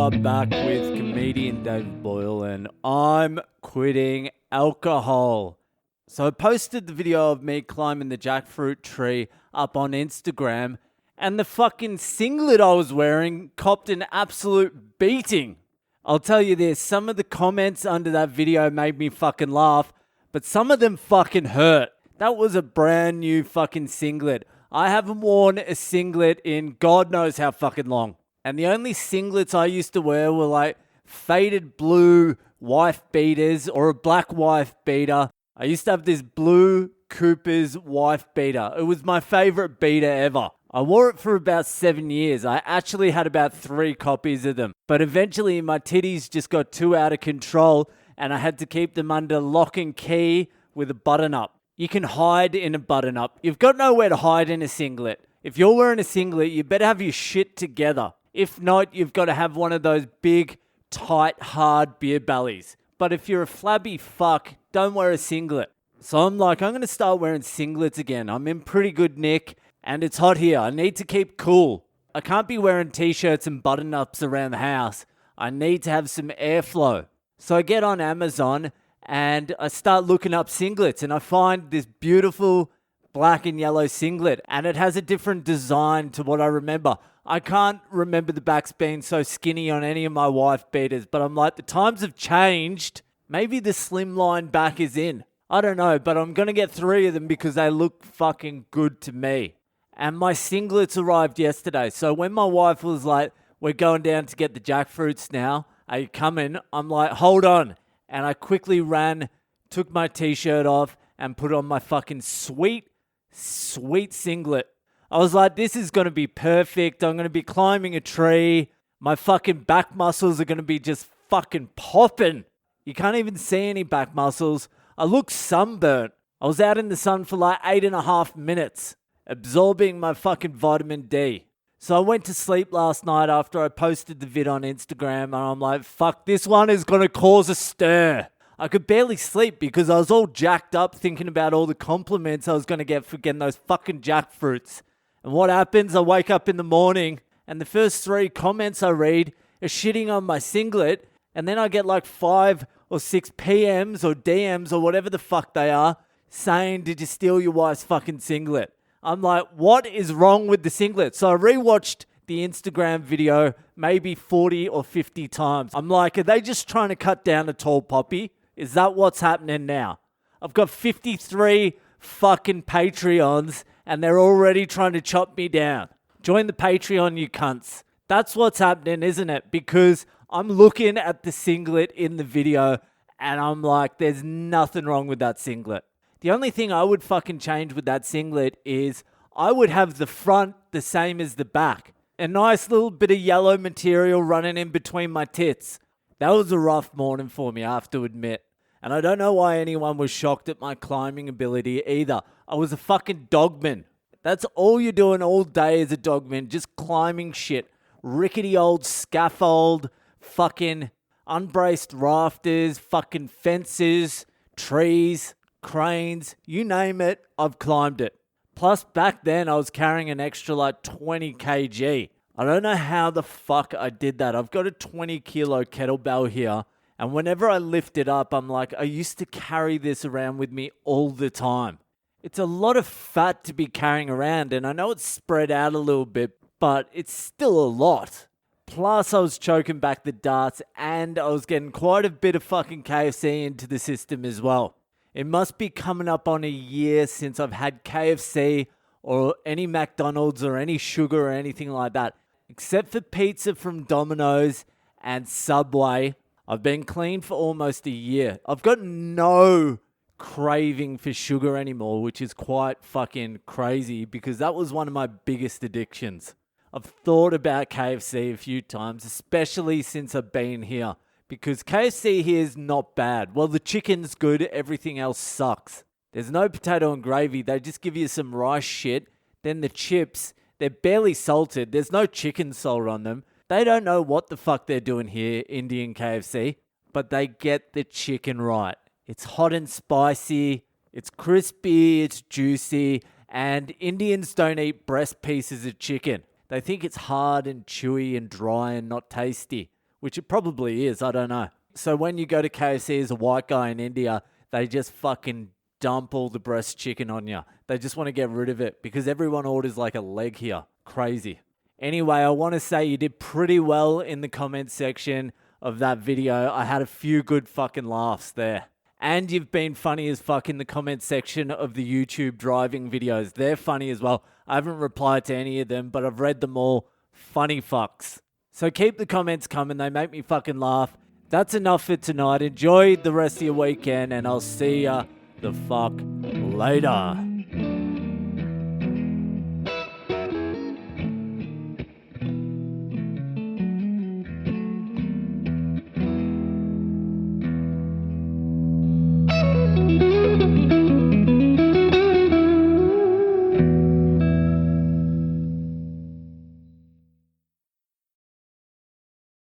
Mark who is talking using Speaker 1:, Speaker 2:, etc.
Speaker 1: are back with comedian David Boyle, and I'm quitting alcohol. So I posted the video of me climbing the jackfruit tree up on Instagram, and the fucking singlet I was wearing copped an absolute beating. I'll tell you this, some of the comments under that video made me fucking laugh, but some of them fucking hurt. That was a brand new fucking singlet. I haven't worn a singlet in God knows how fucking long. And the only singlets I used to wear were like faded blue wife beaters or a black wife beater. I used to have this blue Cooper's wife beater. It was my favorite beater ever. I wore it for about 7 years. I actually had about 3 copies of them. But eventually my titties just got too out of control and I had to keep them under lock and key with a button up. You can hide in a button up. You've got nowhere to hide in a singlet. If you're wearing a singlet, you better have your shit together. If not, you've got to have one of those big, tight, hard beer bellies. But if you're a flabby fuck, don't wear a singlet. So I'm going to start wearing singlets again. I'm in pretty good nick and it's hot here. I need to keep cool. I can't be wearing t-shirts and button-ups around the house. I need to have some airflow. So I get on Amazon and I start looking up singlets and I find this beautiful black and yellow singlet and it has a different design to what I remember. I can't remember the backs being so skinny on any of my wife beaters, but I'm like, the times have changed. Maybe the slimline back is in. I don't know, but I'm going to get 3 of them because they look fucking good to me. And my singlets arrived yesterday. So when my wife was like, we're going down to get the jackfruits now, are you coming? I'm like, hold on. And I quickly ran, took my t-shirt off and put on my fucking sweet singlet. I was like, this is going to be perfect. I'm going to be climbing a tree. My fucking back muscles are going to be just fucking popping. You can't even see any back muscles. I look sunburnt. I was out in the sun for like 8.5 minutes, absorbing my fucking vitamin D. So I went to sleep last night after I posted the vid on Instagram and I'm like, fuck, this one is going to cause a stir. I could barely sleep because I was all jacked up thinking about all the compliments I was going to get for getting those fucking jackfruits. And what happens? I wake up in the morning and the first 3 comments I read are shitting on my singlet. And then I get like 5 or 6 PMs or DMs or whatever the fuck they are saying, did you steal your wife's fucking singlet? I'm like, what is wrong with the singlet? So I rewatched the Instagram video maybe 40 or 50 times. I'm like, are they just trying to cut down a tall poppy? Is that what's happening now? I've got 53 fucking Patreons and they're already trying to chop me down. Join the Patreon, you cunts. That's what's happening, isn't it? Because I'm looking at the singlet in the video and I'm like, there's nothing wrong with that singlet. The only thing I would fucking change with that singlet is I would have the front the same as the back. A nice little bit of yellow material running in between my tits. That was a rough morning for me, I have to admit. And I don't know why anyone was shocked at my climbing ability either. I was a fucking dogman. That's all you're doing all day as a dogman, just climbing shit. Rickety old scaffold, fucking unbraced rafters, fucking fences, trees, cranes, you name it, I've climbed it. Plus back then I was carrying an extra like 20 kg. I don't know how the fuck I did that. I've got a 20 kilo kettlebell here. And whenever I lift it up, I'm like, I used to carry this around with me all the time. It's a lot of fat to be carrying around, and I know it's spread out a little bit, but it's still a lot. Plus, I was choking back the darts, and I was getting quite a bit of fucking KFC into the system as well. It must be coming up on a year since I've had KFC or any McDonald's or any sugar or anything like that. Except for pizza from Domino's and Subway, I've been clean for almost a year. I've got no craving for sugar anymore, which is quite fucking crazy because that was one of my biggest addictions. I've thought about KFC a few times, especially since I've been here, because KFC here is not bad. Well, the chicken's good, everything else sucks. There's no potato and gravy, they just give you some rice shit. Then the chips, they're barely salted, there's no chicken salt on them. They don't know what the fuck they're doing here, Indian KFC, but they get the chicken right. It's hot and spicy, it's crispy, it's juicy, and Indians don't eat breast pieces of chicken. They think it's hard and chewy and dry and not tasty, which it probably is, I don't know. So when you go to KFC as a white guy in India, they just fucking dump all the breast chicken on you. They just want to get rid of it because everyone orders like a leg here. Crazy. Anyway, I want to say you did pretty well in the comment section of that video. I had a few good fucking laughs there. And you've been funny as fuck in the comment section of the YouTube driving videos. They're funny as well. I haven't replied to any of them, but I've read them all. Funny fucks. So keep the comments coming. They make me fucking laugh. That's enough for tonight. Enjoy the rest of your weekend, and I'll see ya the fuck later.